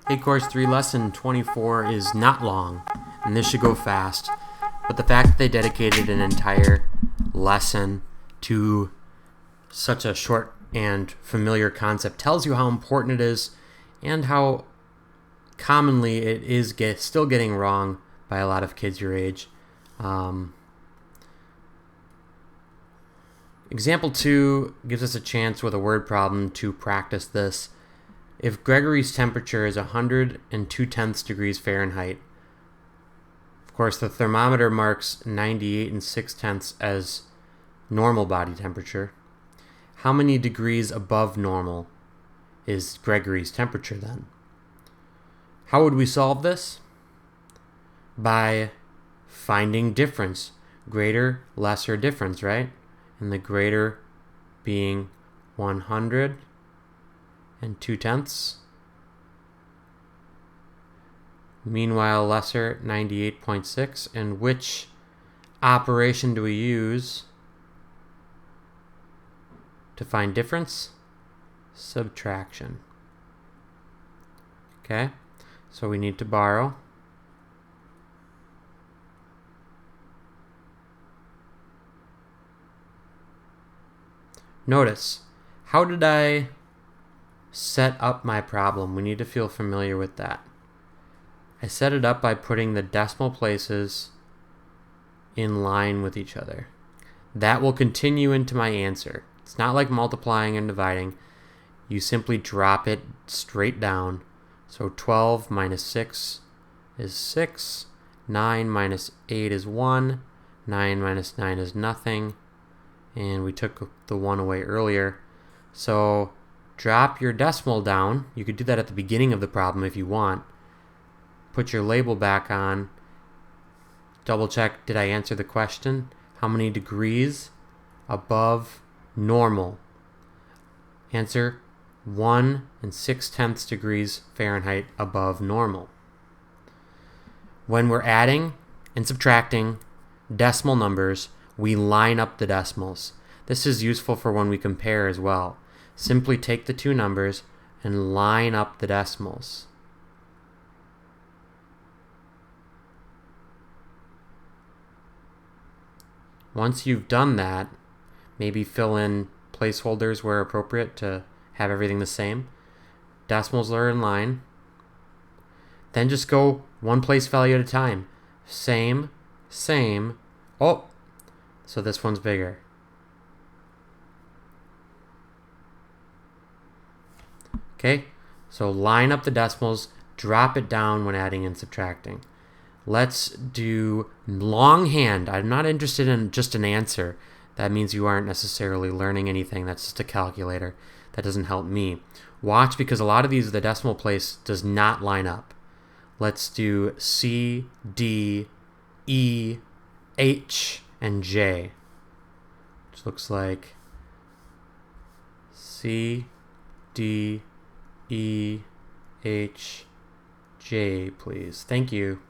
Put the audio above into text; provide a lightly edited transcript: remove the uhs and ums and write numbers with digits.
Hey, Course 3, Lesson 24 is not long, and this should go fast. But the fact that they dedicated an entire lesson to such a short and familiar concept tells you how important it is and how commonly it is still getting wrong by a lot of kids your age. Example 2 gives us a chance with a word problem to practice this. If Gregory's temperature is 102 degrees Fahrenheit, of course the thermometer marks 98 6 as normal body temperature. How many degrees above normal is Gregory's temperature then? How would we solve this? By finding difference. Greater, lesser difference, right? And the greater being 102. Meanwhile, lesser 98.6. And which operation do we use to find difference? Subtraction. Okay, so we need to borrow. Notice, how did I set up my problem? We need to feel familiar with that. I set it up by putting the decimal places in line with each other. That will continue into my answer. It's not like multiplying and dividing. You simply drop it straight down. So 12 minus 6 is 6. 9 minus 8 is 1. 9 minus 9 is nothing. And we took the 1 away earlier. So drop your decimal down. You could do that at the beginning of the problem if you want. Put your label back on. Double check, did I answer the question? How many degrees above normal? Answer, 1 6 degrees Fahrenheit above normal. When we're adding and subtracting decimal numbers, we line up the decimals. This is useful for when we compare as well. Simply take the two numbers and line up the decimals. Once you've done that, maybe fill in placeholders where appropriate to have everything the same. Decimals are in line. Then just go one place value at a time. Same, same. Oh, so this one's bigger. Okay, so line up the decimals, drop it down when adding and subtracting. Let's do longhand. I'm not interested in just an answer. That means you aren't necessarily learning anything. That's just a calculator. That doesn't help me. Watch, because a lot of these, the decimal place does not line up. Let's do C, D, E, H, and J. Which looks like C, D, E, H, J, please. Thank you.